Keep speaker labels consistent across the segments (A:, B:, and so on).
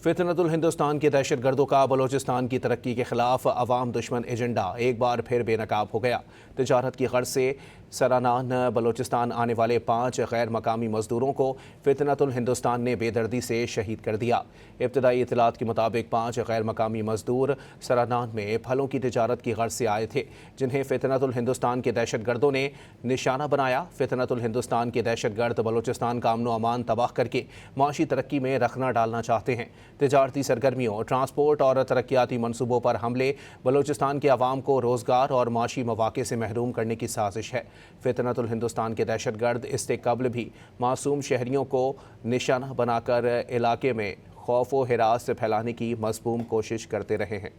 A: فتنۃ الہندوستان کے دہشت گردوں کا بلوچستان کی ترقی کے خلاف عوام دشمن ایجنڈا ایک بار پھر بے نقاب ہو گیا۔ تجارت کی غرض سے سرانان بلوچستان آنے والے 5 غیر مقامی مزدوروں کو فتنۃ الہندوستان نے بے دردی سے شہید کر دیا۔ ابتدائی اطلاعات کے مطابق 5 غیر مقامی مزدور سرانان میں پھلوں کی تجارت کی غرض سے آئے تھے، جنہیں فتنۃ الہندوستان کے دہشت گردوں نے نشانہ بنایا۔ فتنۃ الہندوستان کے دہشت گرد بلوچستان کا امن و امان تباہ کر کے معاشی ترقی میں رخنہ ڈالنا چاہتے ہیں۔ تجارتی سرگرمیوں، ٹرانسپورٹ اور ترقیاتی منصوبوں پر حملے بلوچستان کے عوام کو روزگار اور معاشی مواقع سے محروم کرنے کی سازش ہے۔ فتنۃ الہندوستان کے دہشت گرد اس سے قبل بھی معصوم شہریوں کو نشانہ بنا کر علاقے میں خوف و ہراس پھیلانے کی مذموم کوشش کرتے رہے ہیں۔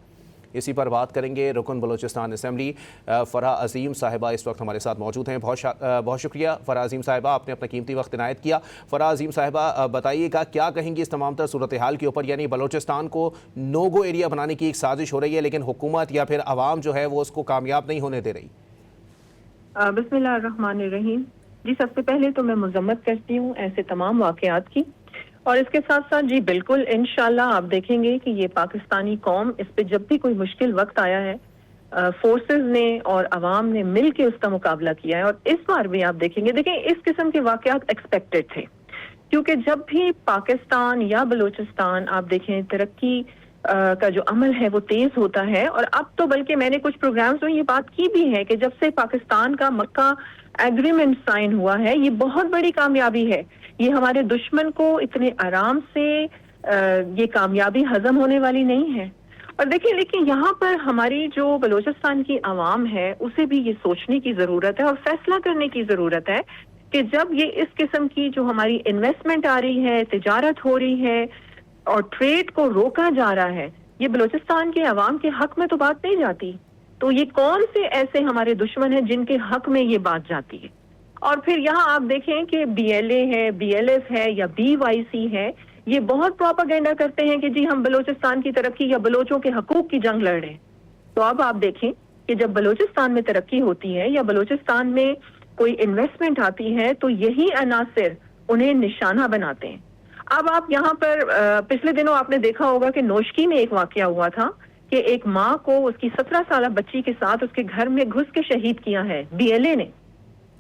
A: اسی پر بات کریں گے۔ رکن بلوچستان اسمبلی فرح عظیم صاحبہ اس وقت ہمارے ساتھ موجود ہیں۔ بہت شکریہ فرح عظیم صاحبہ، آپ نے اپنا قیمتی وقت عنایت کیا۔ فرح عظیم صاحبہ، بتائیے گا کیا کہیں گی اس تمام تر صورتحال کے اوپر؟ یعنی بلوچستان کو نو گو ایریا بنانے کی ایک سازش ہو رہی ہے، لیکن حکومت یا پھر عوام جو ہے وہ اس کو کامیاب نہیں ہونے دے رہی۔
B: بسم اللہ الرحمن الرحیم۔ جی، سب سے پہلے تو میں مذمت کرتی ہوں ایسے تمام واقعات کی، اور اس کے ساتھ ساتھ جی بالکل انشاءاللہ آپ دیکھیں گے کہ یہ پاکستانی قوم، اس پہ جب بھی کوئی مشکل وقت آیا ہے فورسز نے اور عوام نے مل کے اس کا مقابلہ کیا ہے، اور اس بار بھی آپ دیکھیں گے۔ دیکھیں، اس قسم کے واقعات ایکسپیکٹڈ تھے، کیونکہ جب بھی پاکستان یا بلوچستان آپ دیکھیں ترقی کا جو عمل ہے وہ تیز ہوتا ہے، اور اب تو بلکہ میں نے کچھ پروگرامز میں یہ بات کی بھی ہے کہ جب سے پاکستان کا مکہ ایگریمنٹ سائن ہوا ہے، یہ بہت بڑی کامیابی ہے۔ یہ ہمارے دشمن کو اتنے آرام سے یہ کامیابی ہضم ہونے والی نہیں ہے۔ اور دیکھیں، لیکن یہاں پر ہماری جو بلوچستان کی عوام ہے اسے بھی یہ سوچنے کی ضرورت ہے اور فیصلہ کرنے کی ضرورت ہے کہ جب یہ اس قسم کی جو ہماری انویسٹمنٹ آ رہی ہے، تجارت ہو رہی ہے اور ٹریڈ کو روکا جا رہا ہے، یہ بلوچستان کے عوام کے حق میں تو بات نہیں جاتی، تو یہ کون سے ایسے ہمارے دشمن ہیں جن کے حق میں یہ بات جاتی ہے؟ اور پھر یہاں آپ دیکھیں کہ بی ایل اے ہے، بی ایل ایف ہے یا بی وائی سی ہے، یہ بہت پروپیگنڈا کرتے ہیں کہ جی ہم بلوچستان کی ترقی یا بلوچوں کے حقوق کی جنگ لڑ رہے ہیں۔ تو اب آپ دیکھیں کہ جب بلوچستان میں ترقی ہوتی ہے یا بلوچستان میں کوئی انویسٹمنٹ آتی ہے تو یہی عناصر انہیں نشانہ بناتے ہیں۔ اب آپ یہاں پر پچھلے دنوں آپ نے دیکھا ہوگا کہ نوشکی میں ایک واقعہ ہوا تھا کہ ایک ماں کو اس کی 17 سالہ بچی کے ساتھ اس کے گھر میں گھس کے شہید کیا ہے بی ایل اے نے۔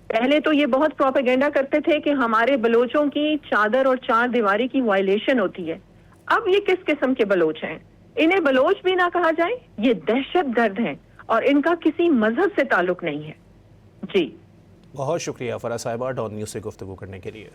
B: پہلے تو یہ بہت پروپیگنڈا کرتے تھے کہ ہمارے بلوچوں کی چادر اور چار دیواری کی وائلیشن ہوتی ہے۔ اب یہ کس قسم کے بلوچ ہیں؟ انہیں بلوچ بھی نہ کہا جائے، یہ دہشت گرد ہیں اور ان کا کسی مذہب سے تعلق نہیں ہے۔ جی
A: بہت شکریہ فرح صاحبہ ڈان نیوز سے گفتگو کرنے کے لیے۔